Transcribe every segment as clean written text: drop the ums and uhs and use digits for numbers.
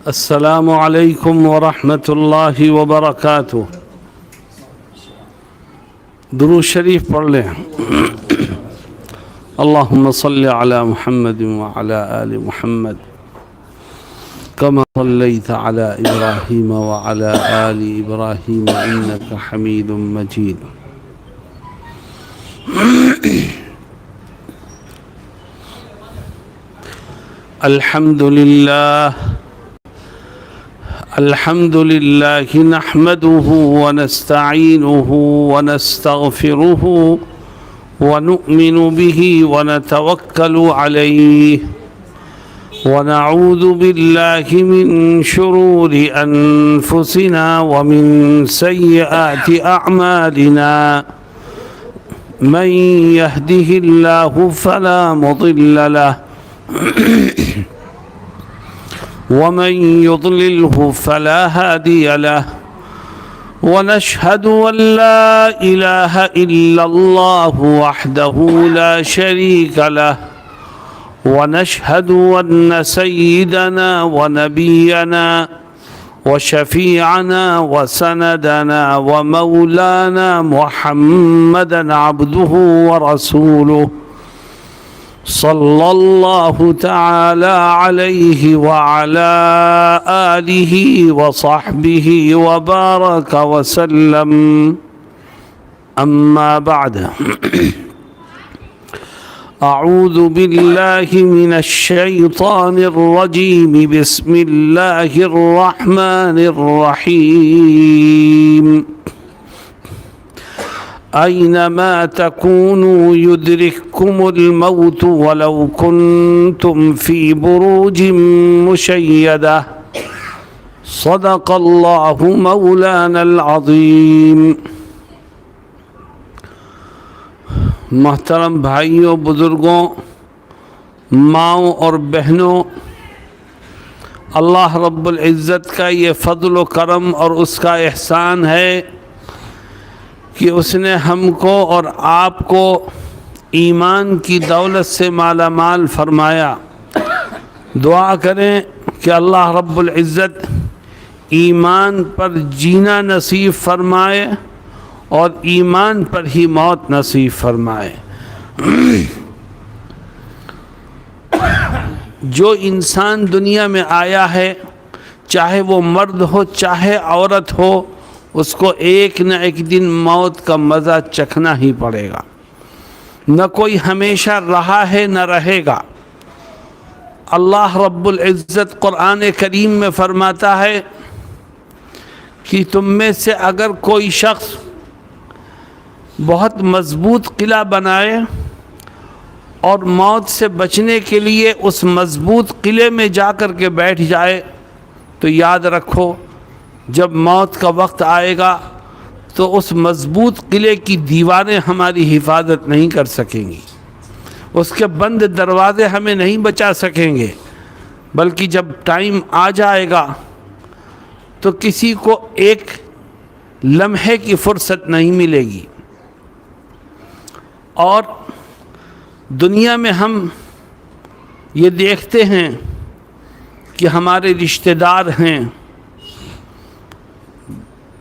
السلام علیکم ورحمۃ اللہ وبرکاتہ۔ درود شریف پڑھ لیں۔ اللہم صل علی محمد وعلی آل محمد کما صلیت علی ابراہیم وعلی آل ابراہیم انک حمید مجید۔ الحمد للہ نحمده ونستعینه ونستغفره ونؤمن به ونتوکل علیہ ونعوذ باللہ من شرور انفسنا ومن سیئات اعمالنا من يهده الله فلا مضل له ومن يضلله فلا هادي له ونشهد أن لا إله إلا الله وحده لا شريك له ونشهد أن سيدنا ونبينا وشفيعنا وسندنا ومولانا محمدا عبده ورسوله صلی اللہ تعالی علیہ وعلى آلہ وصحبہ وبارک وسلم، اما بعد اعوذ باللہ من الشیطان الرجیم، بسم اللہ الرحمن الرحیم۔ اینما تکونوا یدرککم الموت ولو کنتم فی بروج مشیدہ، صدق اللہ مولانا العظیم۔ محترم بھائیوں، بزرگوں، ماؤں اور بہنوں، اللہ رب العزت کا یہ فضل و کرم اور اس کا احسان ہے کہ اس نے ہم کو اور آپ کو ایمان کی دولت سے مالا مال فرمایا۔ دعا کریں کہ اللہ رب العزت ایمان پر جینا نصیب فرمائے اور ایمان پر ہی موت نصیب فرمائے۔ جو انسان دنیا میں آیا ہے، چاہے وہ مرد ہو چاہے عورت ہو، اس کو ایک نہ ایک دن موت کا مزہ چکھنا ہی پڑے گا۔ نہ کوئی ہمیشہ رہا ہے نہ رہے گا۔ اللہ رب العزت قرآن کریم میں فرماتا ہے کہ تم میں سے اگر کوئی شخص بہت مضبوط قلعہ بنائے اور موت سے بچنے کے لیے اس مضبوط قلعے میں جا کر کے بیٹھ جائے، تو یاد رکھو جب موت کا وقت آئے گا تو اس مضبوط قلعے کی دیواریں ہماری حفاظت نہیں کر سکیں گی، اس کے بند دروازے ہمیں نہیں بچا سکیں گے، بلکہ جب ٹائم آ جائے گا تو کسی کو ایک لمحے کی فرصت نہیں ملے گی۔ اور دنیا میں ہم یہ دیکھتے ہیں کہ ہمارے رشتہ دار ہیں،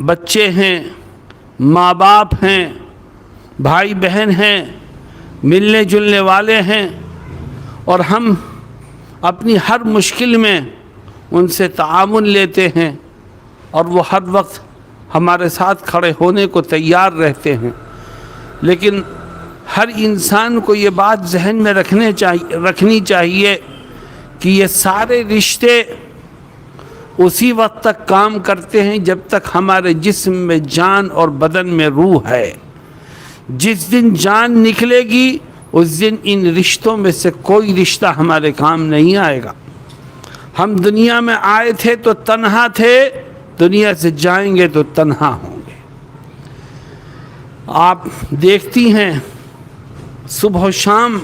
بچے ہیں، ماں باپ ہیں، بھائی بہن ہیں، ملنے جلنے والے ہیں، اور ہم اپنی ہر مشکل میں ان سے تعاون لیتے ہیں اور وہ ہر وقت ہمارے ساتھ کھڑے ہونے کو تیار رہتے ہیں۔ لیکن ہر انسان کو یہ بات ذہن میں رکھنی چاہیے کہ یہ سارے رشتے اسی وقت تک کام کرتے ہیں جب تک ہمارے جسم میں جان اور بدن میں روح ہے۔ جس دن جان نکلے گی اس دن ان رشتوں میں سے کوئی رشتہ ہمارے کام نہیں آئے گا۔ ہم دنیا میں آئے تھے تو تنہا تھے، دنیا سے جائیں گے تو تنہا ہوں گے۔ آپ دیکھتی ہیں صبح و شام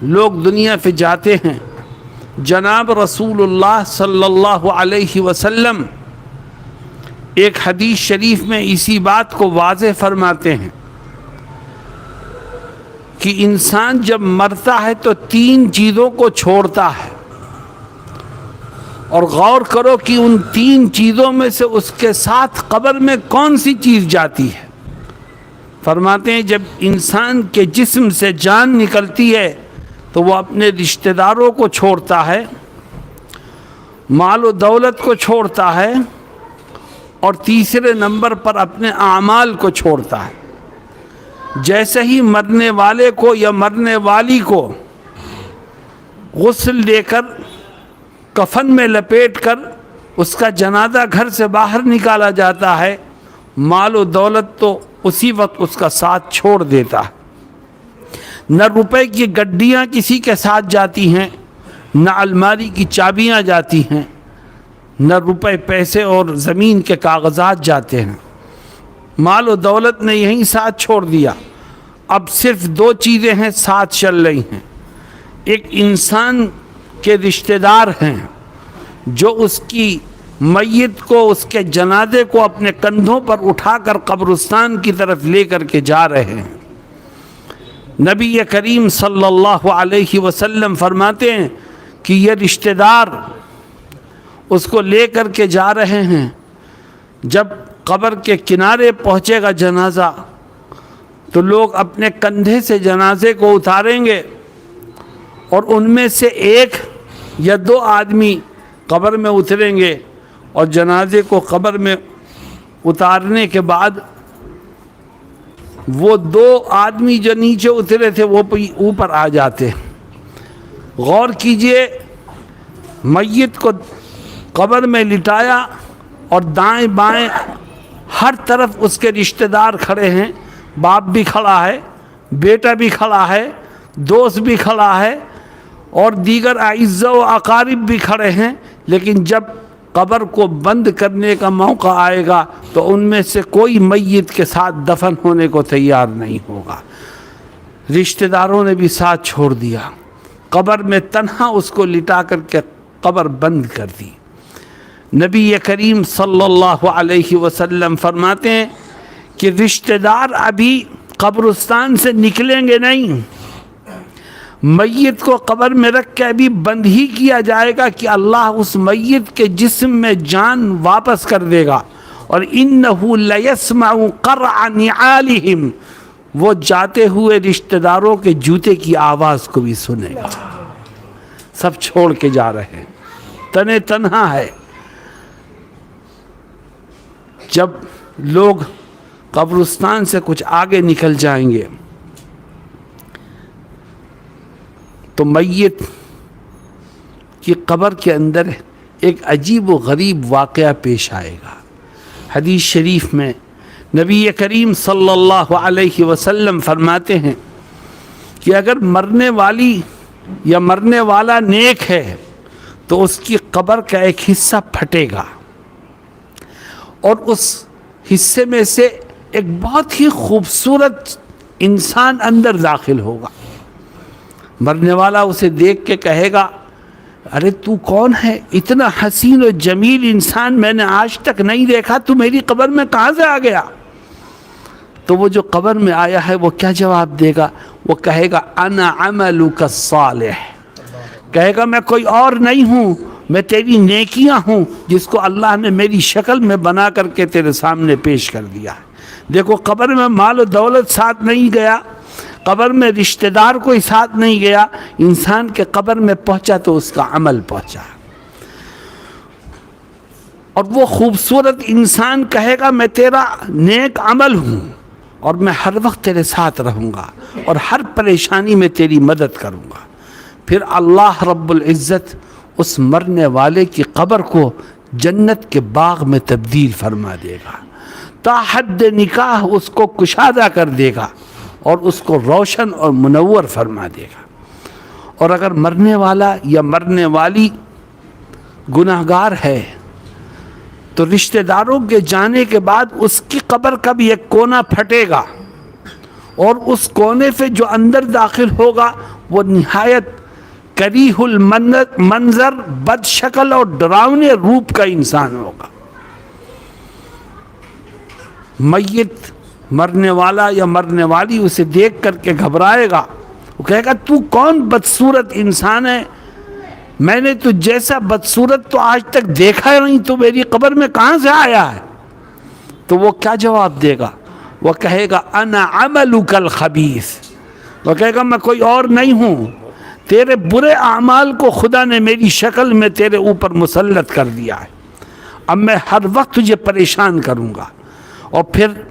لوگ دنیا پہ جاتے ہیں، جناب رسول اللہ صلی اللہ علیہ وسلم ایک حدیث شریف میں اسی بات کو واضح فرماتے ہیں کہ انسان جب مرتا ہے تو 3 چیزوں کو چھوڑتا ہے، اور غور کرو کہ ان 3 چیزوں میں سے اس کے ساتھ قبر میں کون سی چیز جاتی ہے۔ فرماتے ہیں جب انسان کے جسم سے جان نکلتی ہے تو وہ اپنے رشتہ داروں کو چھوڑتا ہے، مال و دولت کو چھوڑتا ہے، اور تیسرے نمبر پر اپنے اعمال کو چھوڑتا ہے۔ جیسے ہی مرنے والے کو یا مرنے والی کو غسل دے کر کفن میں لپیٹ کر اس کا جنازہ گھر سے باہر نکالا جاتا ہے، مال و دولت تو اسی وقت اس کا ساتھ چھوڑ دیتا ہے۔ نہ روپے کی گڈیاں کسی کے ساتھ جاتی ہیں، نہ الماری کی چابیاں جاتی ہیں، نہ روپے پیسے اور زمین کے کاغذات جاتے ہیں۔ مال و دولت نے یہیں ساتھ چھوڑ دیا۔ اب صرف 2 چیزیں ہیں ساتھ چل رہی ہیں۔ ایک انسان کے رشتہ دار ہیں جو اس کی میت کو، اس کے جنازے کو اپنے کندھوں پر اٹھا کر قبرستان کی طرف لے کر کے جا رہے ہیں۔ نبی کریم صلی اللہ علیہ وسلم فرماتے ہیں کہ یہ رشتہ دار اس کو لے کر کے جا رہے ہیں۔ جب قبر کے کنارے پہنچے گا جنازہ تو لوگ اپنے کندھے سے جنازے کو اتاریں گے، اور ان میں سے 1 یا 2 آدمی قبر میں اتریں گے، اور جنازے کو قبر میں اتارنے کے بعد وہ 2 آدمی جو نیچے اترے تھے وہ اوپر آ جاتے۔ غور کیجئے، میت کو قبر میں لٹایا اور دائیں بائیں ہر طرف اس کے رشتہ دار کھڑے ہیں، باپ بھی کھڑا ہے، بیٹا بھی کھڑا ہے، دوست بھی کھڑا ہے، اور دیگر اعزاء و اقارب بھی کھڑے ہیں، لیکن جب قبر کو بند کرنے کا موقع آئے گا تو ان میں سے کوئی میت کے ساتھ دفن ہونے کو تیار نہیں ہوگا۔ رشتہ داروں نے بھی ساتھ چھوڑ دیا، قبر میں تنہا اس کو لٹا کر کے قبر بند کر دی۔ نبی کریم صلی اللہ علیہ وسلم فرماتے ہیں کہ رشتہ دار ابھی قبرستان سے نکلیں گے نہیں، میت کو قبر میں رکھ کے ابھی بند ہی کیا جائے گا کہ اللہ اس میت کے جسم میں جان واپس کر دے گا، اور انہ لیسمع قرع نعالہم، وہ جاتے ہوئے رشتہ داروں کے جوتے کی آواز کو بھی سنے گا۔ سب چھوڑ کے جا رہے ہیں، تنے تنہا ہے۔ جب لوگ قبرستان سے کچھ آگے نکل جائیں گے تو میت کی قبر کے اندر ایک عجیب و غریب واقعہ پیش آئے گا۔ حدیث شریف میں نبی کریم صلی اللہ علیہ وسلم فرماتے ہیں کہ اگر مرنے والی یا مرنے والا نیک ہے تو اس کی قبر کا ایک حصہ پھٹے گا، اور اس حصے میں سے ایک بہت ہی خوبصورت انسان اندر داخل ہوگا۔ مرنے والا اسے دیکھ کے کہے گا، ارے تو کون ہے؟ اتنا حسین و جمیل انسان میں نے آج تک نہیں دیکھا، تو میری قبر میں کہاں سے آ گیا؟ تو وہ جو قبر میں آیا ہے وہ کیا جواب دے گا؟ وہ کہے گا انا عملک الصالح، کہے گا میں کوئی اور نہیں ہوں، میں تیری نیکیاں ہوں جس کو اللہ نے میری شکل میں بنا کر کے تیرے سامنے پیش کر دیا ہے۔ دیکھو، قبر میں مال و دولت ساتھ نہیں گیا، قبر میں رشتہ دار کوئی ساتھ نہیں گیا، انسان کے قبر میں پہنچا تو اس کا عمل پہنچا، اور وہ خوبصورت انسان کہے گا میں تیرا نیک عمل ہوں، اور میں ہر وقت تیرے ساتھ رہوں گا، اور ہر پریشانی میں تیری مدد کروں گا۔ پھر اللہ رب العزت اس مرنے والے کی قبر کو جنت کے باغ میں تبدیل فرما دے گا، تا حد نکاح اس کو کشادہ کر دے گا، اور اس کو روشن اور منور فرما دے گا۔ اور اگر مرنے والا یا مرنے والی گناہگار ہے تو رشتہ داروں کے جانے کے بعد اس کی قبر کا بھی ایک کونا پھٹے گا، اور اس کونے سے جو اندر داخل ہوگا وہ نہایت کریہ المنظر، بد شکل اور ڈراونے روپ کا انسان ہوگا۔ میت مرنے والا یا مرنے والی اسے دیکھ کر کے گھبرائے گا، وہ کہے گا تو کون بدصورت انسان ہے، میں نے تو جیسا بدصورت تو آج تک دیکھا ہی نہیں، تو میری قبر میں کہاں سے آیا ہے؟ تو وہ کیا جواب دے گا؟ وہ کہے گا انا عملک الخبیث، وہ کہے گا میں کوئی اور نہیں ہوں، تیرے برے اعمال کو خدا نے میری شکل میں تیرے اوپر مسلط کر دیا ہے، اب میں ہر وقت تجھے پریشان کروں گا۔ اور پھر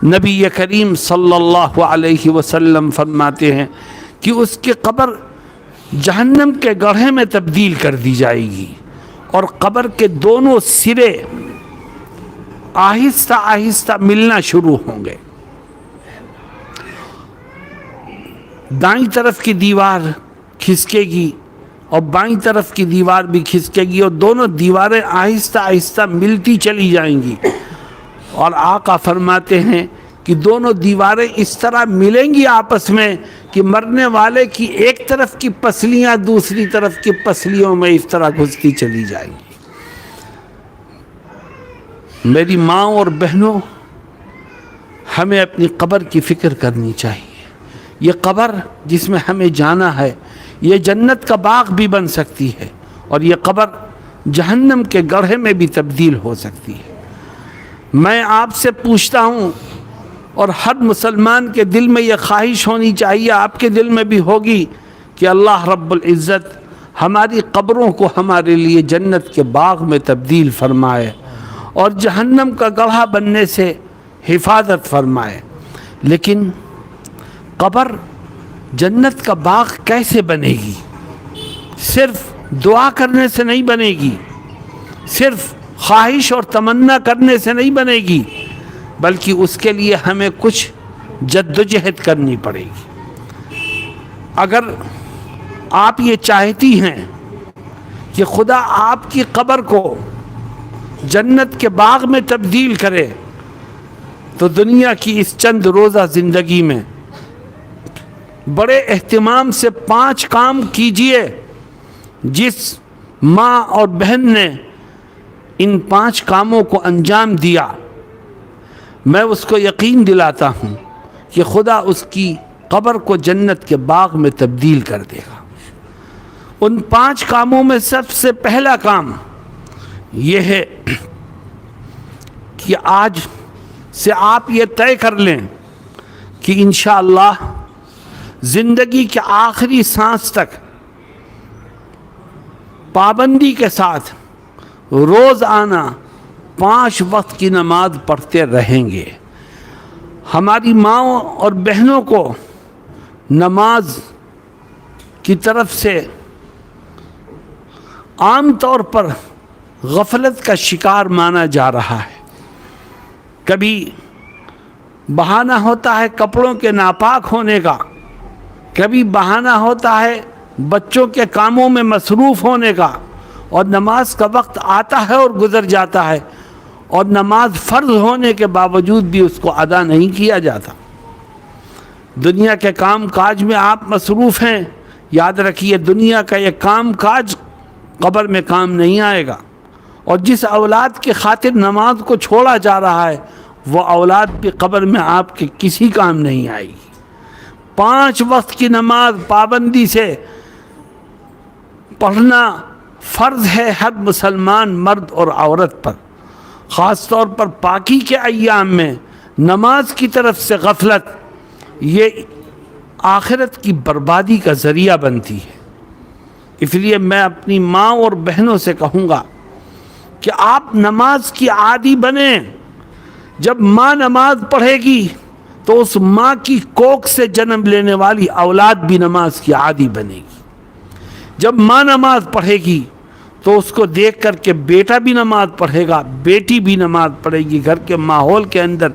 نبی کریم صلی اللہ علیہ وسلم فرماتے ہیں کہ اس کی قبر جہنم کے گڑھے میں تبدیل کر دی جائے گی، اور قبر کے دونوں سرے آہستہ آہستہ ملنا شروع ہوں گے۔ دائیں طرف کی دیوار کھسکے گی اور بائیں طرف کی دیوار بھی کھسکے گی، اور دونوں دیواریں آہستہ آہستہ ملتی چلی جائیں گی، اور آقا فرماتے ہیں کہ دونوں دیواریں اس طرح ملیں گی آپس میں کہ مرنے والے کی ایک طرف کی پسلیاں دوسری طرف کی پسلیوں میں اس طرح گھستی چلی جائیں گی۔ میری ماں اور بہنوں، ہمیں اپنی قبر کی فکر کرنی چاہیے۔ یہ قبر جس میں ہمیں جانا ہے یہ جنت کا باغ بھی بن سکتی ہے، اور یہ قبر جہنم کے گڑھے میں بھی تبدیل ہو سکتی ہے۔ میں آپ سے پوچھتا ہوں، اور ہر مسلمان کے دل میں یہ خواہش ہونی چاہیے، آپ کے دل میں بھی ہوگی، کہ اللہ رب العزت ہماری قبروں کو ہمارے لیے جنت کے باغ میں تبدیل فرمائے اور جہنم کا گڑھا بننے سے حفاظت فرمائے۔ لیکن قبر جنت کا باغ کیسے بنے گی؟ صرف دعا کرنے سے نہیں بنے گی، صرف خواہش اور تمنا کرنے سے نہیں بنے گی، بلکہ اس کے لیے ہمیں کچھ جدوجہد کرنی پڑے گی۔ اگر آپ یہ چاہتی ہیں کہ خدا آپ کی قبر کو جنت کے باغ میں تبدیل کرے، تو دنیا کی اس چند روزہ زندگی میں بڑے اہتمام سے 5 کام کیجئے۔ جس ماں اور بہن نے ان 5 کاموں کو انجام دیا، میں اس کو یقین دلاتا ہوں کہ خدا اس کی قبر کو جنت کے باغ میں تبدیل کر دے گا۔ ان 5 کاموں میں سب سے پہلا کام یہ ہے کہ آج سے آپ یہ طے کر لیں کہ انشاءاللہ زندگی کے آخری سانس تک پابندی کے ساتھ روز آنا 5 وقت کی نماز پڑھتے رہیں گے۔ ہماری ماؤں اور بہنوں کو نماز کی طرف سے عام طور پر غفلت کا شکار مانا جا رہا ہے۔ کبھی بہانہ ہوتا ہے کپڑوں کے ناپاک ہونے کا، کبھی بہانہ ہوتا ہے بچوں کے کاموں میں مصروف ہونے کا، اور نماز کا وقت آتا ہے اور گزر جاتا ہے، اور نماز فرض ہونے کے باوجود بھی اس کو ادا نہیں کیا جاتا۔ دنیا کے کام کاج میں آپ مصروف ہیں، یاد رکھیے دنیا کا یہ کام کاج قبر میں کام نہیں آئے گا، اور جس اولاد کی خاطر نماز کو چھوڑا جا رہا ہے وہ اولاد بھی قبر میں آپ کے کسی کام نہیں آئے گی۔ 5 وقت کی نماز پابندی سے پڑھنا فرض ہے ہر مسلمان مرد اور عورت پر۔ خاص طور پر پاکی کے ایام میں نماز کی طرف سے غفلت یہ آخرت کی بربادی کا ذریعہ بنتی ہے۔ اس لیے میں اپنی ماں اور بہنوں سے کہوں گا کہ آپ نماز کی عادی بنیں۔ جب ماں نماز پڑھے گی تو اس ماں کی کوکھ سے جنم لینے والی اولاد بھی نماز کی عادی بنے گی۔ جب ماں نماز پڑھے گی تو اس کو دیکھ کر کے بیٹا بھی نماز پڑھے گا، بیٹی بھی نماز پڑھے گی، گھر کے ماحول کے اندر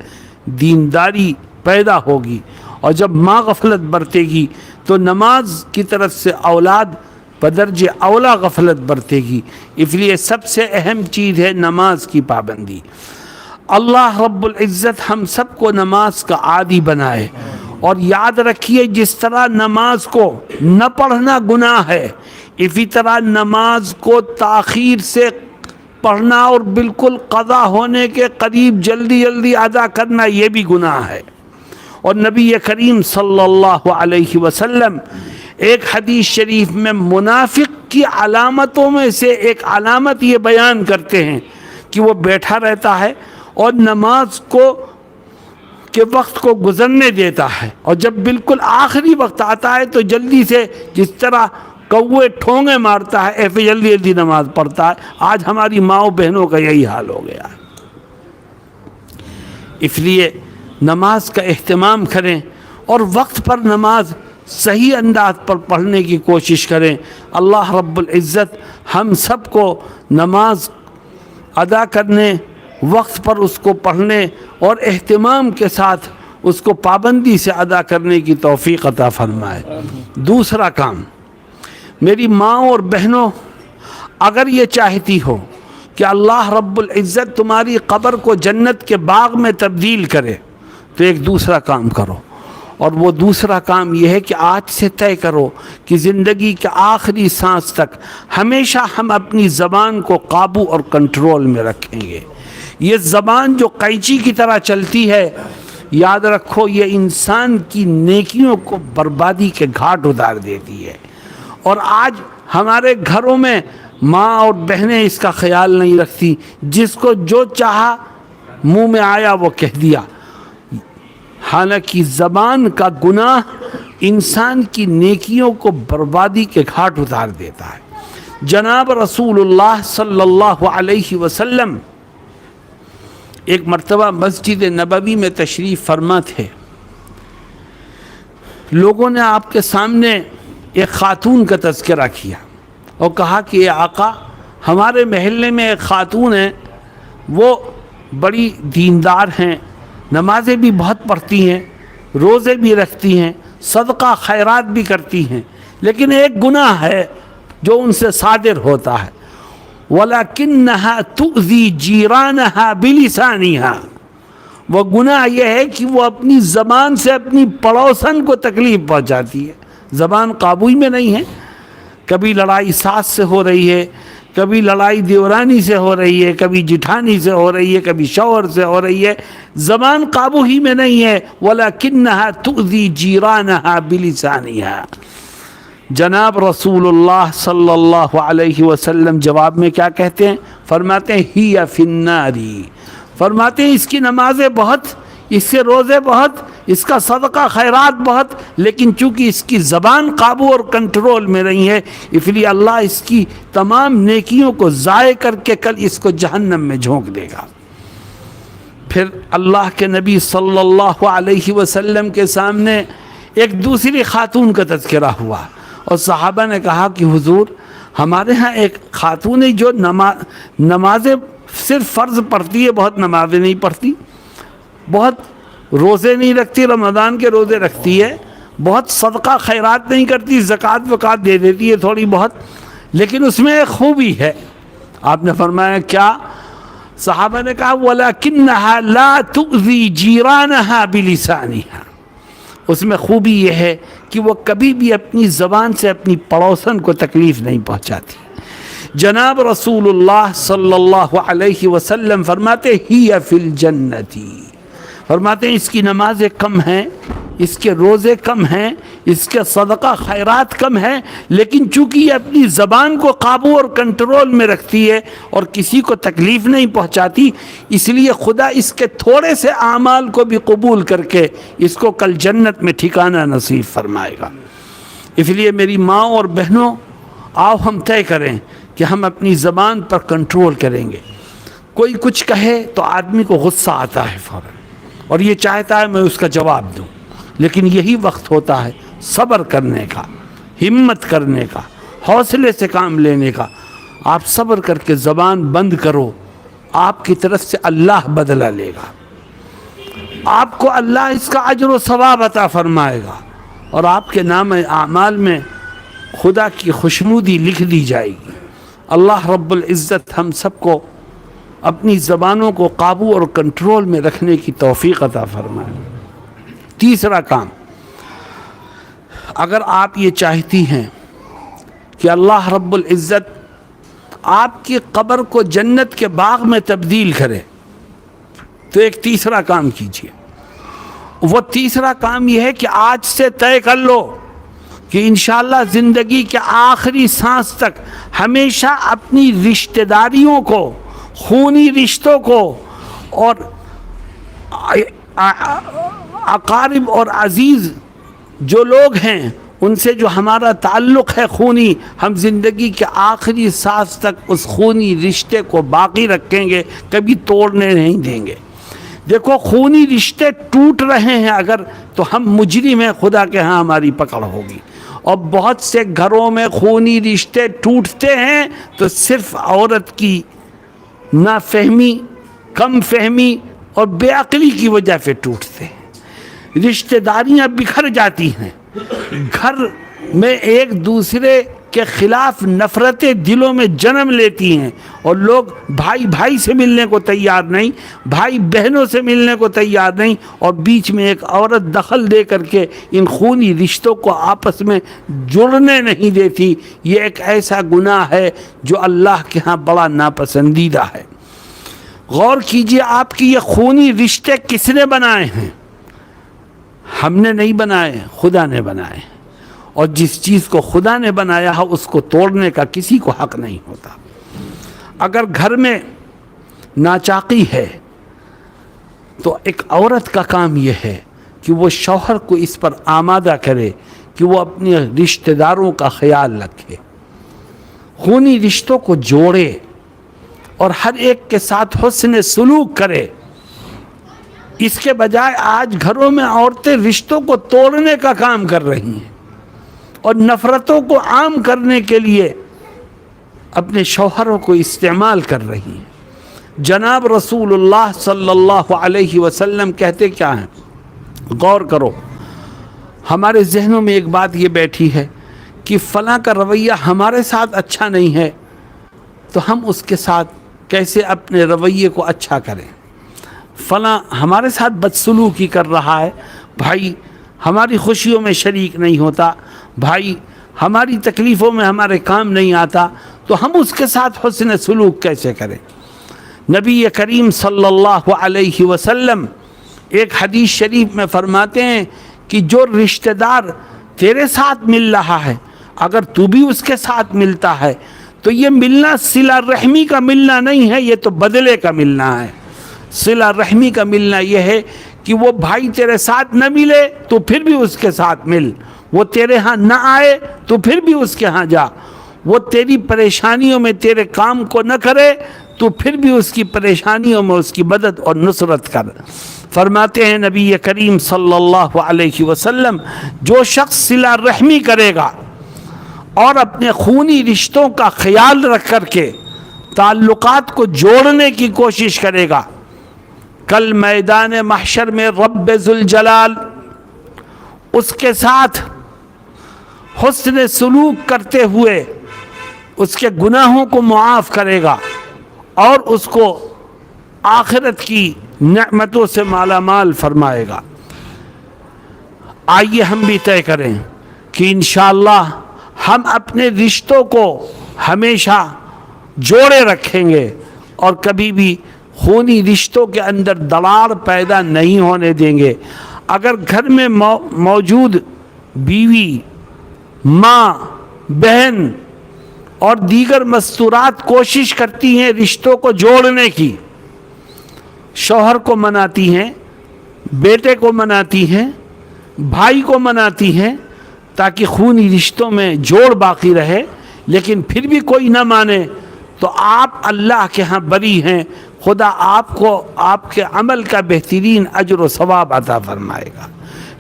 دینداری پیدا ہوگی۔ اور جب ماں غفلت برتے گی تو نماز کی طرف سے اولاد بدرجہ اولا غفلت برتے گی۔ اس لیے سب سے اہم چیز ہے نماز کی پابندی۔ اللہ رب العزت ہم سب کو نماز کا عادی بنائے، اور یاد رکھیے جس طرح نماز کو نہ پڑھنا گناہ ہے، اسی طرح نماز کو تاخیر سے پڑھنا اور بالکل قضا ہونے کے قریب جلدی جلدی ادا کرنا یہ بھی گناہ ہے۔ اور نبی کریم صلی اللہ علیہ وسلم ایک حدیث شریف میں منافق کی علامتوں میں سے ایک علامت یہ بیان کرتے ہیں کہ وہ بیٹھا رہتا ہے اور نماز کے وقت کو گزرنے دیتا ہے، اور جب بالکل آخری وقت آتا ہے تو جلدی سے جس طرح کوے ٹھونگے مارتا ہے ایسے جلدی جلدی نماز پڑھتا ہے۔ آج ہماری ماؤں بہنوں کا یہی حال ہو گیا ہے۔ اس لیے نماز کا اہتمام کریں اور وقت پر نماز صحیح انداز پر پڑھنے کی کوشش کریں۔ اللہ رب العزت ہم سب کو نماز ادا کرنے، وقت پر اس کو پڑھنے اور اہتمام کے ساتھ اس کو پابندی سے ادا کرنے کی توفیق عطا فرمائے۔ دوسرا کام، میری ماں اور بہنوں، اگر یہ چاہتی ہو کہ اللہ رب العزت تمہاری قبر کو جنت کے باغ میں تبدیل کرے تو ایک دوسرا کام کرو، اور وہ دوسرا کام یہ ہے کہ آج سے طے کرو کہ زندگی کے آخری سانس تک ہمیشہ ہم اپنی زبان کو قابو اور کنٹرول میں رکھیں گے۔ یہ زبان جو قینچی کی طرح چلتی ہے، یاد رکھو یہ انسان کی نیکیوں کو بربادی کے گھاٹ اتار دیتی ہے، اور آج ہمارے گھروں میں ماں اور بہنیں اس کا خیال نہیں رکھتی، جس کو جو چاہا منہ میں آیا وہ کہہ دیا۔ حالانکہ زبان کا گناہ انسان کی نیکیوں کو بربادی کے گھاٹ اتار دیتا ہے۔ جناب رسول اللہ صلی اللہ علیہ وسلم ایک مرتبہ مسجد نبوی میں تشریف فرما تھے۔ لوگوں نے آپ کے سامنے ایک خاتون کا تذکرہ کیا اور کہا کہ اے آقا، ہمارے محلے میں ایک خاتون ہے، وہ بڑی دیندار ہیں، نمازیں بھی بہت پڑھتی ہیں، روزے بھی رکھتی ہیں، صدقہ خیرات بھی کرتی ہیں، لیکن ایک گناہ ہے جو ان سے صادر ہوتا ہے، وَلَكِنَّهَا تُؤْذِي جِيرَانَهَا بِلِسَانِهَا۔ وہ گناہ یہ ہے کہ وہ اپنی زبان سے اپنی پڑوسن کو تکلیف پہنچاتی ہے۔ زبان قابو میں نہیں ہے، کبھی لڑائی ساس سے ہو رہی ہے، کبھی لڑائی دیورانی سے ہو رہی ہے، کبھی جٹھانی سے ہو رہی ہے، کبھی شوہر سے ہو رہی ہے، زبان قابو ہی میں نہیں ہے۔ وَلَكِنَّهَا تُؤْذِي جِيرَانَهَا بِلِسَانِهَا۔ جناب رسول اللہ صلی اللہ علیہ وسلم جواب میں کیا کہتے ہیں؟ فرماتے ہیں ہی فی النار، فرماتے ہیں اس کی نمازیں بہت، اس سے روزے بہت، اس کا صدقہ خیرات بہت، لیکن چونکہ اس کی زبان قابو اور کنٹرول میں نہیں ہے، اس لیے اللہ اس کی تمام نیکیوں کو ضائع کر کے کل اس کو جہنم میں جھونک دے گا۔ پھر اللہ کے نبی صلی اللہ علیہ وسلم کے سامنے ایک دوسری خاتون کا تذکرہ ہوا، اور صحابہ نے کہا کہ حضور، ہمارے ہاں ایک خاتون ہے جو نمازیں صرف فرض پڑھتی ہے، بہت نمازیں نہیں پڑھتی، بہت روزے نہیں رکھتی، رمضان کے روزے رکھتی ہے، بہت صدقہ خیرات نہیں کرتی، زکوٰۃ وکات دے دیتی ہے تھوڑی بہت، لیکن اس میں ایک خوبی ہے۔ آپ نے فرمایا کیا؟ صحابہ نے کہا وَلَكِنَّهَا لَا تُؤْذِي جِيرَانَهَا بِلِسَانِهَا۔ اس میں خوبی یہ ہے کہ وہ کبھی بھی اپنی زبان سے اپنی پڑوسن کو تکلیف نہیں پہنچاتی۔ جناب رسول اللہ صلی اللہ علیہ وسلم فرماتے ہی فی الجنتی، فرماتے ہیں اس کی نمازیں کم ہیں، اس کے روزے کم ہیں، اس کے صدقہ خیرات کم ہیں، لیکن چونکہ یہ اپنی زبان کو قابو اور کنٹرول میں رکھتی ہے اور کسی کو تکلیف نہیں پہنچاتی، اس لیے خدا اس کے تھوڑے سے اعمال کو بھی قبول کر کے اس کو کل جنت میں ٹھکانہ نصیب فرمائے گا۔ اس لیے میری ماں اور بہنوں، آؤ ہم طے کریں کہ ہم اپنی زبان پر کنٹرول کریں گے۔ کوئی کچھ کہے تو آدمی کو غصہ آتا ہے فوراً، اور یہ چاہتا ہے میں اس کا جواب دوں، لیکن یہی وقت ہوتا ہے صبر کرنے کا، ہمت کرنے کا، حوصلے سے کام لینے کا۔ آپ صبر کر کے زبان بند کرو، آپ کی طرف سے اللہ بدلہ لے گا، آپ کو اللہ اس کا اجر و ثواب عطا فرمائے گا، اور آپ کے نام اعمال میں خدا کی خوشنودی لکھ دی جائے گی۔ اللہ رب العزت ہم سب کو اپنی زبانوں کو قابو اور کنٹرول میں رکھنے کی توفیق عطا فرمائے۔ تیسرا کام، اگر آپ یہ چاہتی ہیں کہ اللہ رب العزت آپ کی قبر کو جنت کے باغ میں تبدیل کرے تو ایک تیسرا کام کیجیے، وہ تیسرا کام یہ ہے کہ آج سے طے کر لو کہ انشاءاللہ زندگی کے آخری سانس تک ہمیشہ اپنی رشتہ داریوں کو، خونی رشتوں کو اور اقارب اور عزیز جو لوگ ہیں ان سے جو ہمارا تعلق ہے خونی، ہم زندگی کے آخری سانس تک اس خونی رشتے کو باقی رکھیں گے، کبھی توڑنے نہیں دیں گے۔ دیکھو خونی رشتے ٹوٹ رہے ہیں اگر تو ہم مجرم ہیں، خدا کے ہاں ہماری پکڑ ہوگی۔ اور بہت سے گھروں میں خونی رشتے ٹوٹتے ہیں تو صرف عورت کی نافہمی، کم فہمی اور بے عقلی کی وجہ سے ٹوٹتے ہیں۔ رشتہ داریاں بکھر جاتی ہیں، گھر میں ایک دوسرے کے خلاف نفرتیں دلوں میں جنم لیتی ہیں، اور لوگ بھائی بھائی سے ملنے کو تیار نہیں، بھائی بہنوں سے ملنے کو تیار نہیں، اور بیچ میں ایک عورت دخل دے کر کے ان خونی رشتوں کو آپس میں جڑنے نہیں دیتی۔ یہ ایک ایسا گناہ ہے جو اللہ کے ہاں بڑا ناپسندیدہ ہے۔ غور کیجئے آپ کی یہ خونی رشتے کس نے بنائے ہیں؟ ہم نے نہیں بنائے، خدا نے بنائے، اور جس چیز کو خدا نے بنایا ہے اس کو توڑنے کا کسی کو حق نہیں ہوتا۔ اگر گھر میں ناچاقی ہے تو ایک عورت کا کام یہ ہے کہ وہ شوہر کو اس پر آمادہ کرے کہ وہ اپنے رشتہ داروں کا خیال رکھے، خونی رشتوں کو جوڑے اور ہر ایک کے ساتھ حسن سلوک کرے۔ اس کے بجائے آج گھروں میں عورتیں رشتوں کو توڑنے کا کام کر رہی ہیں اور نفرتوں کو عام کرنے کے لیے اپنے شوہروں کو استعمال کر رہی ہیں۔ جناب رسول اللہ صلی اللہ علیہ وسلم کہتے کیا ہیں؟ غور کرو، ہمارے ذہنوں میں ایک بات یہ بیٹھی ہے کہ فلاں کا رویہ ہمارے ساتھ اچھا نہیں ہے تو ہم اس کے ساتھ کیسے اپنے رویے کو اچھا کریں۔ فلاں ہمارے ساتھ بدسلوکی کر رہا ہے، بھائی ہماری خوشیوں میں شریک نہیں ہوتا، بھائی ہماری تکلیفوں میں ہمارے کام نہیں آتا، تو ہم اس کے ساتھ حسن سلوک کیسے کریں؟ نبی کریم صلی اللہ علیہ وسلم ایک حدیث شریف میں فرماتے ہیں کہ جو رشتہ دار تیرے ساتھ مل رہا ہے اگر تو بھی اس کے ساتھ ملتا ہے تو یہ ملنا صلہ رحمی کا ملنا نہیں ہے، یہ تو بدلے کا ملنا ہے۔ صلہ رحمی کا ملنا یہ ہے کہ وہ بھائی تیرے ساتھ نہ ملے تو پھر بھی اس کے ساتھ مل، وہ تیرے ہاں نہ آئے تو پھر بھی اس کے ہاں جا، وہ تیری پریشانیوں میں تیرے کام کو نہ کرے تو پھر بھی اس کی پریشانیوں میں اس کی مدد اور نصرت کر۔ فرماتے ہیں نبی کریم صلی اللہ علیہ وسلم، جو شخص صلہ رحمی کرے گا اور اپنے خونی رشتوں کا خیال رکھ کر کے تعلقات کو جوڑنے کی کوشش کرے گا، کل میدان محشر میں رب ذوالجلال اس کے ساتھ حسن سلوک کرتے ہوئے اس کے گناہوں کو معاف کرے گا اور اس کو آخرت کی نعمتوں سے مالا مال فرمائے گا۔ آئیے ہم بھی طے کریں کہ انشاءاللہ ہم اپنے رشتوں کو ہمیشہ جوڑے رکھیں گے اور کبھی بھی خونی رشتوں کے اندر دراڑ پیدا نہیں ہونے دیں گے۔ اگر گھر میں موجود بیوی، ماں، بہن اور دیگر مستورات کوشش کرتی ہیں رشتوں کو جوڑنے کی، شوہر کو مناتی ہیں، بیٹے کو مناتی ہیں، بھائی کو مناتی ہیں تاکہ خونی رشتوں میں جوڑ باقی رہے، لیکن پھر بھی کوئی نہ مانے تو آپ اللہ کے ہاں بری ہیں، خدا آپ کو آپ کے عمل کا بہترین اجر و ثواب عطا فرمائے گا۔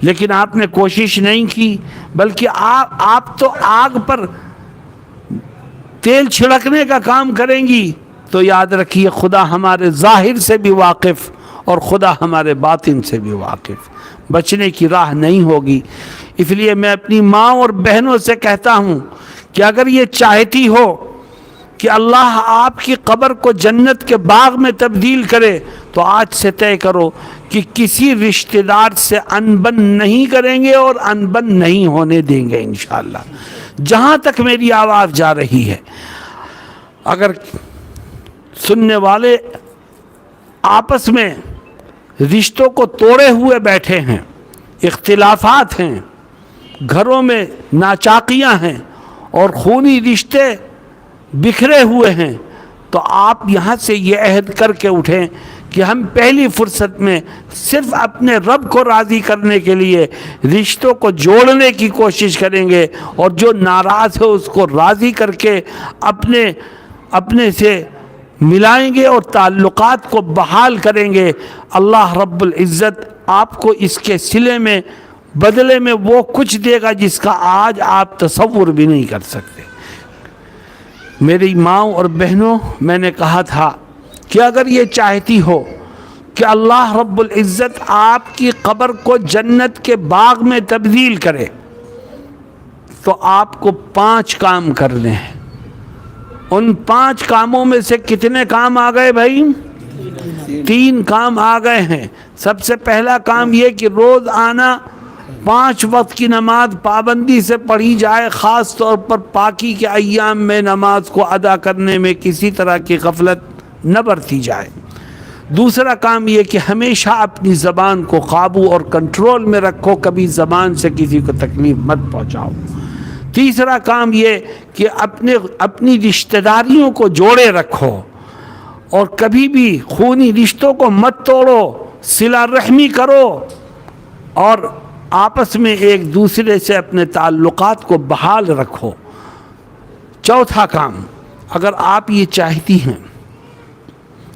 لیکن آپ نے کوشش نہیں کی، بلکہ آپ تو آگ پر تیل چھڑکنے کا کام کریں گی، تو یاد رکھیے خدا ہمارے ظاہر سے بھی واقف اور خدا ہمارے باطن سے بھی واقف، بچنے کی راہ نہیں ہوگی۔ اس لیے میں اپنی ماں اور بہنوں سے کہتا ہوں کہ اگر یہ چاہتی ہو کہ اللہ آپ کی قبر کو جنت کے باغ میں تبدیل کرے تو آج سے طے کرو کہ کسی رشتہ دار سے انبن نہیں کریں گے اور انبن نہیں ہونے دیں گے انشاءاللہ۔ جہاں تک میری آواز جا رہی ہے، اگر سننے والے آپس میں رشتوں کو توڑے ہوئے بیٹھے ہیں اختلافات ہیں، گھروں میں ناچاکیاں ہیں اور خونی رشتے بکھرے ہوئے ہیں، تو آپ یہاں سے یہ عہد کر کے اٹھیں کہ ہم پہلی فرصت میں صرف اپنے رب کو راضی کرنے کے لیے رشتوں کو جوڑنے کی کوشش کریں گے، اور جو ناراض ہے اس کو راضی کر کے اپنے سے ملائیں گے اور تعلقات کو بحال کریں گے۔ اللہ رب العزت آپ کو اس کے صلے میں بدلے میں وہ کچھ دے گا جس کا آج آپ تصور بھی نہیں کر سکتے۔ میری ماؤں اور بہنوں، میں نے کہا تھا کہ اگر یہ چاہتی ہو کہ اللہ رب العزت آپ کی قبر کو جنت کے باغ میں تبدیل کرے، تو آپ کو 5 کام کرنے ہیں۔ ان 5 کاموں میں سے کتنے کام آ گئے بھائی؟ 3 کام آ گئے ہیں۔ سب سے پہلا کام یہ کہ روز آنا 5 وقت کی نماز پابندی سے پڑھی جائے، خاص طور پر پاکی کے ایام میں نماز کو ادا کرنے میں کسی طرح کی غفلت نہ برتی جائے۔ دوسرا کام یہ کہ ہمیشہ اپنی زبان کو قابو اور کنٹرول میں رکھو، کبھی زبان سے کسی کو تکلیف مت پہنچاؤ۔ تیسرا کام یہ کہ اپنی رشتہ داریوں کو جوڑے رکھو اور کبھی بھی خونی رشتوں کو مت توڑو، صلہ رحمی کرو اور آپس میں ایک دوسرے سے اپنے تعلقات کو بحال رکھو۔ چوتھا کام، اگر آپ یہ چاہتی ہیں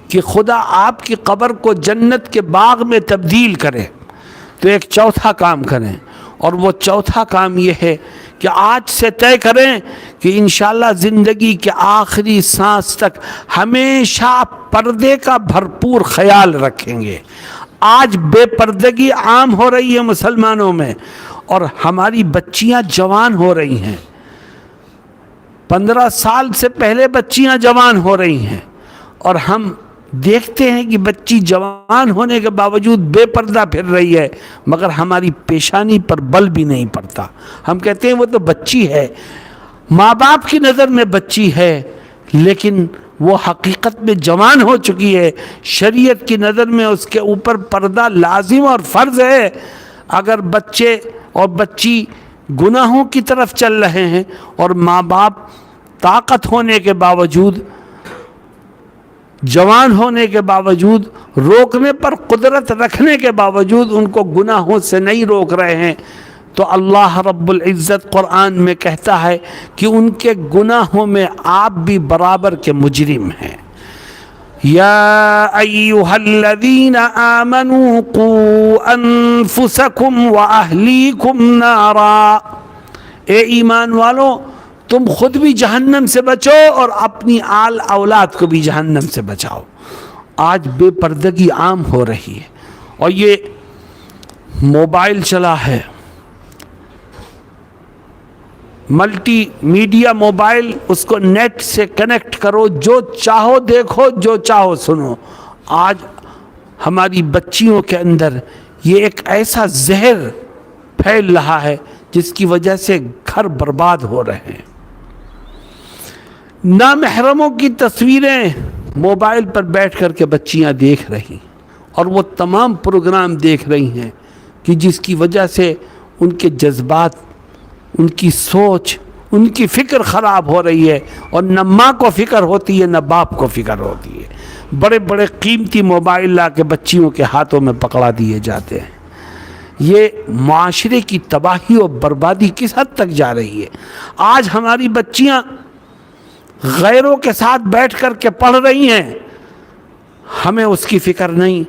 کہ خدا آپ کی قبر کو جنت کے باغ میں تبدیل کرے، تو ایک چوتھا کام کریں، اور وہ چوتھا کام یہ ہے کہ آج سے طے کریں کہ انشاءاللہ زندگی کے آخری سانس تک ہمیشہ پردے کا بھرپور خیال رکھیں گے۔ آج بے پردگی عام ہو رہی ہے مسلمانوں میں، اور ہماری بچیاں جوان ہو رہی ہیں، 15 سال سے پہلے بچیاں جوان ہو رہی ہیں، اور ہم دیکھتے ہیں کہ بچی جوان ہونے کے باوجود بے پردہ پھر رہی ہے، مگر ہماری پیشانی پر بل بھی نہیں پڑتا۔ ہم کہتے ہیں وہ تو بچی ہے، ماں باپ کی نظر میں بچی ہے، لیکن وہ حقیقت میں جوان ہو چکی ہے۔ شریعت کی نظر میں اس کے اوپر پردہ لازم اور فرض ہے۔ اگر بچے اور بچی گناہوں کی طرف چل رہے ہیں اور ماں باپ طاقت ہونے کے باوجود، جوان ہونے کے باوجود، روکنے پر قدرت رکھنے کے باوجود ان کو گناہوں سے نہیں روک رہے ہیں، تو اللہ رب العزت قرآن میں کہتا ہے کہ ان کے گناہوں میں آپ بھی برابر کے مجرم ہیں۔ یا ایھا الذین آمنوا قوا انفسکم واہلیکم نارا، اے ایمان والو تم خود بھی جہنم سے بچو اور اپنی آل اولاد کو بھی جہنم سے بچاؤ۔ آج بے پردگی عام ہو رہی ہے، اور یہ موبائل چلا ہے، ملٹی میڈیا موبائل، اس کو نیٹ سے کنیکٹ کرو، جو چاہو دیکھو، جو چاہو سنو۔ آج ہماری بچیوں کے اندر یہ ایک ایسا زہر پھیل رہا ہے جس کی وجہ سے گھر برباد ہو رہے ہیں۔ نامحرموں کی تصویریں موبائل پر بیٹھ کر کے بچیاں دیکھ رہی، اور وہ تمام پروگرام دیکھ رہی ہیں کہ جس کی وجہ سے ان کے جذبات، ان کی سوچ، ان کی فکر خراب ہو رہی ہے، اور نہ ماں کو فکر ہوتی ہے نہ باپ کو فکر ہوتی ہے۔ بڑے بڑے قیمتی موبائل لا کے بچیوں کے ہاتھوں میں پکڑا دیے جاتے ہیں۔ یہ معاشرے کی تباہی اور بربادی کس حد تک جا رہی ہے۔ آج ہماری بچیاں غیروں کے ساتھ بیٹھ کر کے پڑھ رہی ہیں، ہمیں اس کی فکر نہیں۔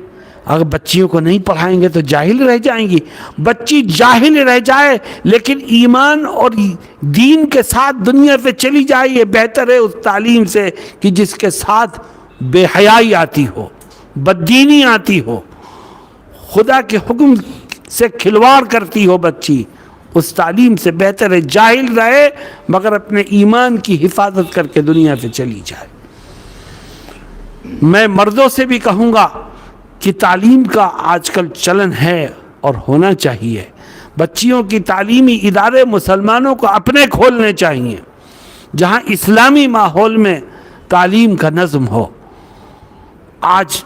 اگر بچیوں کو نہیں پڑھائیں گے تو جاہل رہ جائیں گی۔ بچی جاہل رہ جائے لیکن ایمان اور دین کے ساتھ دنیا پہ چلی جائے، یہ بہتر ہے اس تعلیم سے کہ جس کے ساتھ بے حیائی آتی ہو، بددینی آتی ہو، خدا کے حکم سے کھلواڑ کرتی ہو بچی۔ اس تعلیم سے بہتر ہے جاہل رہے مگر اپنے ایمان کی حفاظت کر کے دنیا سے چلی جائے۔ میں مردوں سے بھی کہوں گا کہ تعلیم کا آج کل چلن ہے اور ہونا چاہیے۔ بچیوں کی تعلیمی ادارے مسلمانوں کو اپنے کھولنے چاہیے، جہاں اسلامی ماحول میں تعلیم کا نظم ہو۔ آج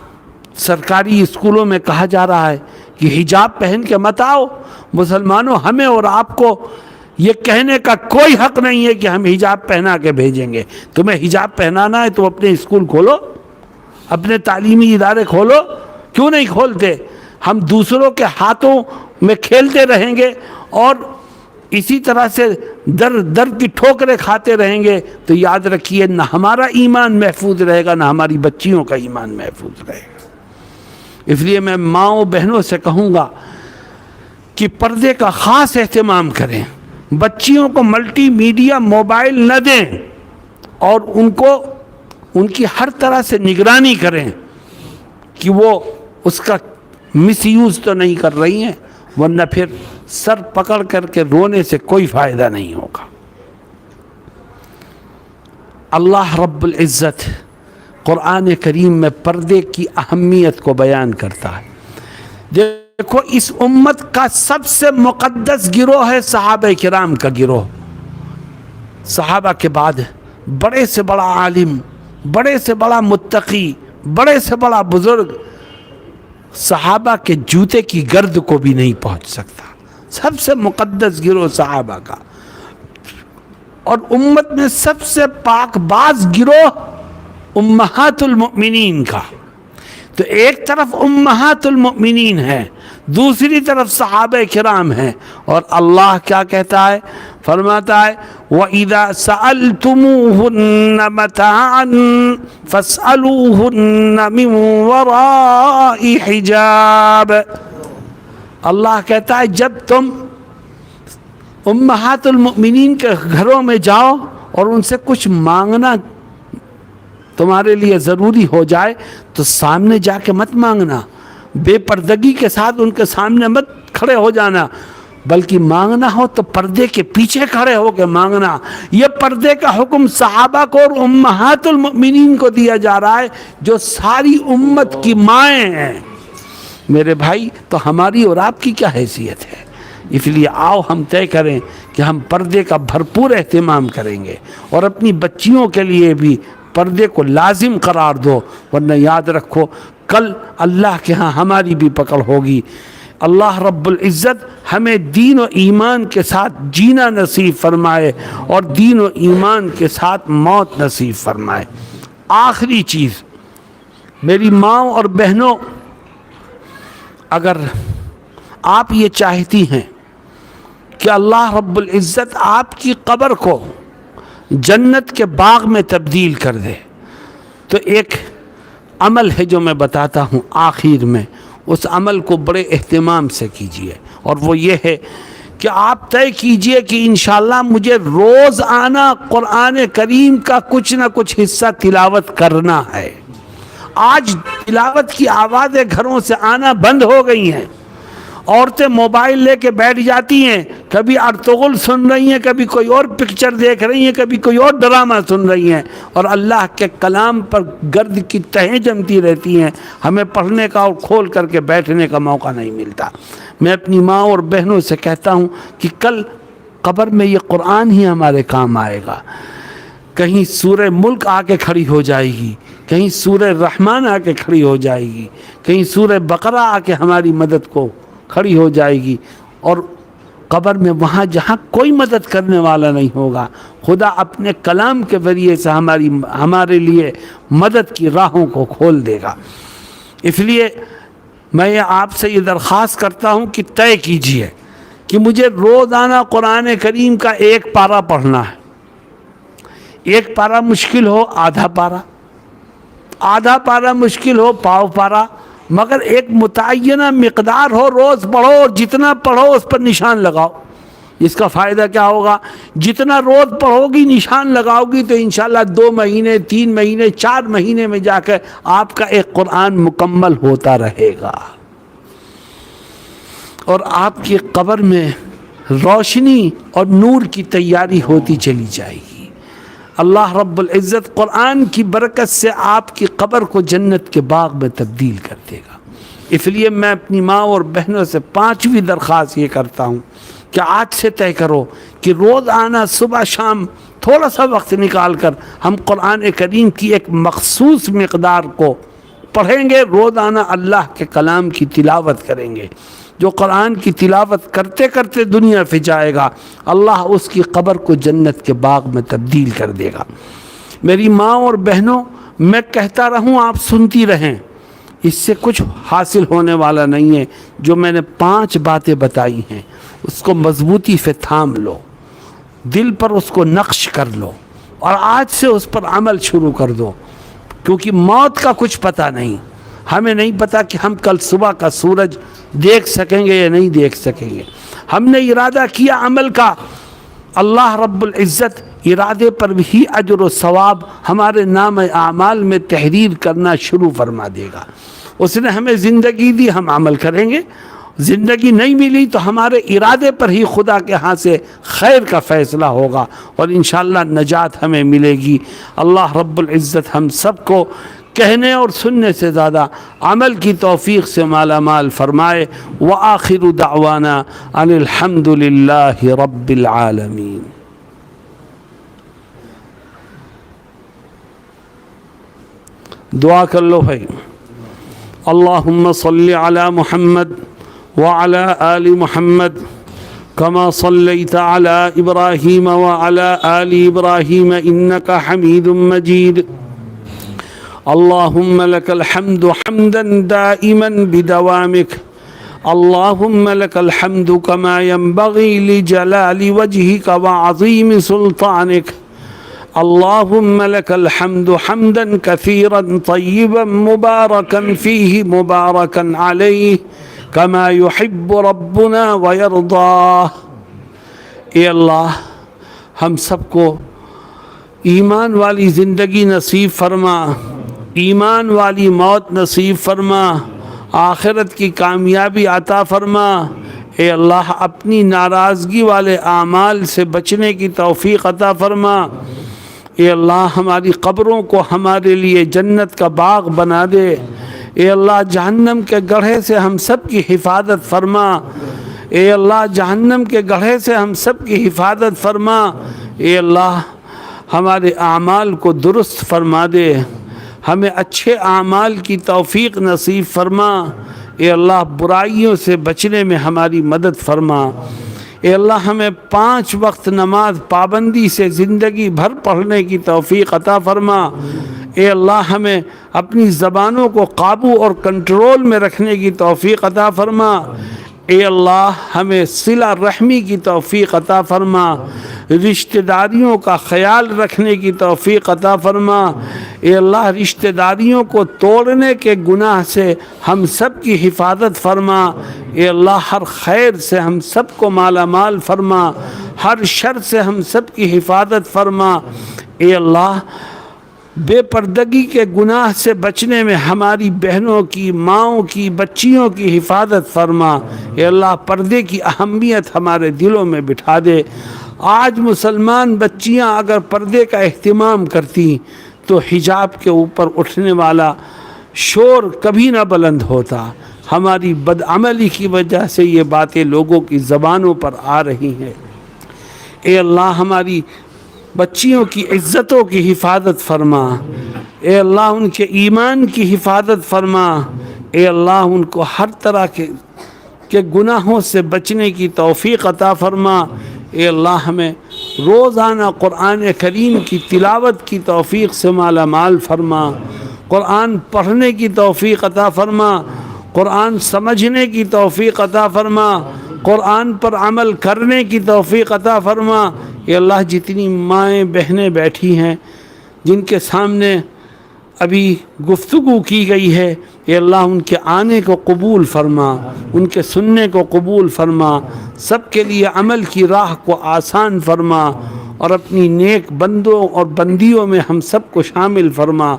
سرکاری اسکولوں میں کہا جا رہا ہے کہ حجاب پہن کے مت آؤ، مسلمانوں ہمیں اور آپ کو یہ کہنے کا کوئی حق نہیں ہے کہ ہم حجاب پہنا کے بھیجیں گے. تمہیں حجاب پہنانا ہے تو اپنے اسکول کھولو, اپنے تعلیمی ادارے کھولو, کیوں نہیں کھولتے؟ ہم دوسروں کے ہاتھوں میں کھیلتے رہیں گے اور اسی طرح سے در در کی ٹھوکریں کھاتے رہیں گے تو یاد رکھیے نہ ہمارا ایمان محفوظ رہے گا, نہ ہماری بچیوں کا ایمان محفوظ رہے گا. اس لیے میں ماؤں بہنوں سے کہوں گا کہ پردے کا خاص اہتمام کریں, بچیوں کو ملٹی میڈیا موبائل نہ دیں اور ان کی ہر طرح سے نگرانی کریں کہ وہ اس کا مس یوز تو نہیں کر رہی ہیں, ورنہ پھر سر پکڑ کر کے رونے سے کوئی فائدہ نہیں ہوگا. اللہ رب العزت قرآن کریم میں پردے کی اہمیت کو بیان کرتا ہے. دیکھو اس امت کا سب سے مقدس گروہ ہے صحابہ کرام کا گروہ. صحابہ کے بعد بڑے سے بڑا عالم, بڑے سے بڑا متقی, بڑے سے بڑا بزرگ صحابہ کے جوتے کی گرد کو بھی نہیں پہنچ سکتا. سب سے مقدس گروہ صحابہ کا. اور امت میں سب سے پاک باز گروہ امہات المؤمنین کا. تو ایک طرف امہات المؤمنین ہے, دوسری طرف صحابہ کرام ہیں, اور اللہ کیا کہتا ہے؟ فرماتا ہے وَإِذَا سَأَلْتُمُوهُنَّ مَتَاعًا فَاسْأَلُوهُنَّ مِنْ وَرَاءِ حِجَابٍ. اللہ کہتا ہے جب تم امہات المؤمنین کے گھروں میں جاؤ اور ان سے کچھ مانگنا تمہارے لیے ضروری ہو جائے تو سامنے جا کے مت مانگنا, بے پردگی کے ساتھ ان کے سامنے مت کھڑے ہو جانا, بلکہ مانگنا ہو تو پردے کے پیچھے کھڑے ہو کے مانگنا. یہ پردے کا حکم صحابہ کو اور امہات المؤمنین کو دیا جا رہا ہے جو ساری امت کی مائیں ہیں. میرے بھائی, تو ہماری اور آپ کی کیا حیثیت ہے؟ اس لیے آؤ ہم طے کریں کہ ہم پردے کا بھرپور اہتمام کریں گے, اور اپنی بچیوں کے لیے بھی پردے کو لازم قرار دو, ورنہ یاد رکھو کل اللہ کے ہاں ہماری بھی پکڑ ہوگی. اللہ رب العزت ہمیں دین و ایمان کے ساتھ جینا نصیب فرمائے اور دین و ایمان کے ساتھ موت نصیب فرمائے. آخری چیز, میری ماں اور بہنوں, اگر آپ یہ چاہتی ہیں کہ اللہ رب العزت آپ کی قبر کو جنت کے باغ میں تبدیل کر دے, تو ایک عمل ہے جو میں بتاتا ہوں آخر میں, اس عمل کو بڑے اہتمام سے کیجئے, اور وہ یہ ہے کہ آپ طے کیجئے کہ انشاءاللہ مجھے روز آنا قرآن کریم کا کچھ نہ کچھ حصہ تلاوت کرنا ہے. آج تلاوت کی آوازیں گھروں سے آنا بند ہو گئی ہیں. عورتیں موبائل لے کے بیٹھ جاتی ہیں, کبھی ارطغرل سن رہی ہیں, کبھی کوئی اور پکچر دیکھ رہی ہیں, کبھی کوئی اور ڈرامہ سن رہی ہیں, اور اللہ کے کلام پر گرد کی تہیں جمتی رہتی ہیں. ہمیں پڑھنے کا اور کھول کر کے بیٹھنے کا موقع نہیں ملتا. میں اپنی ماں اور بہنوں سے کہتا ہوں کہ کل قبر میں یہ قرآن ہی ہمارے کام آئے گا. کہیں سورہ ملک آ کے کھڑی ہو جائے گی, کہیں سورہ رحمان آ کے کھڑی ہو جائے گی, کہیں سورہ بقرہ آ کے ہماری مدد کو کھڑی ہو جائے گی. اور قبر میں وہاں جہاں کوئی مدد کرنے والا نہیں ہوگا, خدا اپنے کلام کے ذریعے سے ہمارے لیے مدد کی راہوں کو کھول دے گا. اس لیے میں آپ سے یہ درخواست کرتا ہوں کہ طے کیجئے کہ مجھے روزانہ قرآن کریم کا ایک پارہ پڑھنا ہے. ایک پارہ مشکل ہو آدھا پارہ, آدھا پارہ مشکل ہو پاؤ پارہ, مگر ایک متعینہ مقدار ہو, روز پڑھو اور جتنا پڑھو اس پر نشان لگاؤ. اس کا فائدہ کیا ہوگا؟ جتنا روز پڑھو گی نشان لگاؤ گی تو انشاءاللہ 2 مہینے 3 مہینے 4 مہینے میں جا کر آپ کا ایک قرآن مکمل ہوتا رہے گا, اور آپ کی قبر میں روشنی اور نور کی تیاری ہوتی چلی جائے گی. اللہ رب العزت قرآن کی برکت سے آپ کی قبر کو جنت کے باغ میں تبدیل کر دے گا. اس لیے میں اپنی ماں اور بہنوں سے 5ویں درخواست یہ کرتا ہوں کہ آج سے طے کرو کہ روز آنا صبح شام تھوڑا سا وقت نکال کر ہم قرآن کریم کی ایک مخصوص مقدار کو پڑھیں گے, روزانہ اللہ کے کلام کی تلاوت کریں گے. جو قرآن کی تلاوت کرتے کرتے دنیا سے جائے گا اللہ اس کی قبر کو جنت کے باغ میں تبدیل کر دے گا۔ میری ماں اور بہنوں، میں کہتا رہوں آپ سنتی رہیں، اس سے کچھ حاصل ہونے والا نہیں ہے۔ جو میں نے 5 باتیں بتائی ہیں اس کو مضبوطی سے تھام لو، دل پر اس کو نقش کر لو اور آج سے اس پر عمل شروع کر دو، کیونکہ موت کا کچھ پتہ نہیں۔ ہمیں نہیں پتہ کہ ہم کل صبح کا سورج دیکھ سکیں گے یا نہیں دیکھ سکیں گے۔ ہم نے ارادہ کیا عمل کا، اللہ رب العزت ارادے پر بھی اجر و ثواب ہمارے نام اعمال میں تحریر کرنا شروع فرما دے گا۔ اس نے ہمیں زندگی دی، ہم عمل کریں گے۔ زندگی نہیں ملی تو ہمارے ارادے پر ہی خدا کے ہاں سے خیر کا فیصلہ ہوگا اور انشاءاللہ نجات ہمیں ملے گی۔ اللہ رب العزت ہم سب کو کہنے اور سننے سے زیادہ عمل کی توفیق سے مالا مال فرمائے۔ وآخر دعوانا ان الحمد للہ رب العالمین۔ دعا کر لو بھائی۔ اللہم صلی علی محمد وعلی آل محمد كما صليت على إبراهيم وعلى آل إبراهيم إنك حميد مجيد اللهم لك الحمد حمدا دائما بدوامك اللهم لك الحمد كما ينبغي لجلال وجهك وعظيم سلطانك اللهم لك الحمد حمدا كثيرا طيبا مباركا فيه مباركا عليه كما يحب ربنا ويرضاه۔ اے اللہ ہم سب کو ایمان والی زندگی نصیب فرما، ایمان والی موت نصیب فرما، آخرت کی کامیابی عطا فرما۔ اے اللہ اپنی ناراضگی والے اعمال سے بچنے کی توفیق عطا فرما۔ اے اللہ ہماری قبروں کو ہمارے لیے جنت کا باغ بنا دے۔ اے اللہ جہنم کے گڑھے سے ہم سب کی حفاظت فرما۔ اے اللہ جہنم کے گڑھے سے ہم سب کی حفاظت فرما۔ اے اللہ ہمارے اعمال کو درست فرما دے، ہمیں اچھے اعمال کی توفیق نصیب فرما۔ اے اللہ برائیوں سے بچنے میں ہماری مدد فرما۔ اے اللہ ہمیں 5 وقت نماز پابندی سے زندگی بھر پڑھنے کی توفیق عطا فرما۔ اے اللہ ہمیں اپنی زبانوں کو قابو اور کنٹرول میں رکھنے کی توفیق عطا فرما۔ اے اللہ ہمیں صلہ رحمی کی توفیق عطا فرما، رشتہ داریوں کا خیال رکھنے کی توفیق عطا فرما۔ اے اللہ رشتہ داریوں کو توڑنے کے گناہ سے ہم سب کی حفاظت فرما۔ اے اللہ ہر خیر سے ہم سب کو مالا مال فرما، ہر شر سے ہم سب کی حفاظت فرما۔ اے اللہ بے پردگی کے گناہ سے بچنے میں ہماری بہنوں کی، ماؤں کی، بچیوں کی حفاظت فرما۔ اے اللہ پردے کی اہمیت ہمارے دلوں میں بٹھا دے۔ آج مسلمان بچیاں اگر پردے کا اہتمام کرتی تو حجاب کے اوپر اٹھنے والا شور کبھی نہ بلند ہوتا۔ ہماری بدعملی کی وجہ سے یہ باتیں لوگوں کی زبانوں پر آ رہی ہیں۔ اے اللہ ہماری بچیوں کی عزتوں کی حفاظت فرما۔ اے اللہ ان کے ایمان کی حفاظت فرما۔ اے اللہ ان کو ہر طرح کے گناہوں سے بچنے کی توفیق عطا فرما۔ اے اللہ ہمیں روزانہ قرآن کریم کی تلاوت کی توفیق سے مالا مال فرما، قرآن پڑھنے کی توفیق عطا فرما، قرآن سمجھنے کی توفیق عطا فرما، قرآن پر عمل کرنے کی توفیق عطا فرما۔ اے اللہ جتنی مائیں بہنیں بیٹھی ہیں جن کے سامنے ابھی گفتگو کی گئی ہے، اے اللہ ان کے آنے کو قبول فرما، ان کے سننے کو قبول فرما، سب کے لیے عمل کی راہ کو آسان فرما اور اپنی نیک بندوں اور بندیوں میں ہم سب کو شامل فرما۔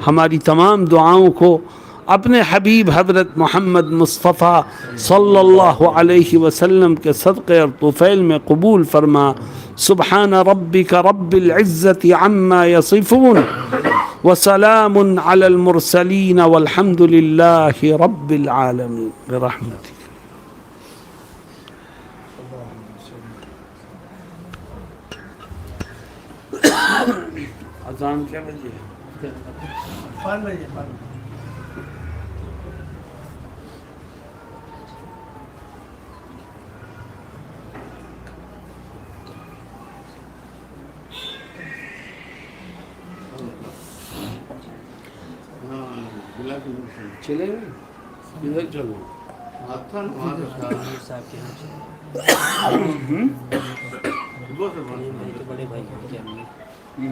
ہماری تمام دعاؤں کو اپنے حبیب حضرت محمد مصطفیٰ صلی اللہ علیہ وسلم کے صدقے اور طفیل میں قبول فرما۔ سبحان ربک رب العزت عما یصفون وسلام علی المرسلین والحمد للہ رب العالمین برحمتک۔ اذان کیا بجے؟ 5 بجے۔ چلے گئے ادھر چلو صاحب کے یہاں سے بڑے بھائی کے ہم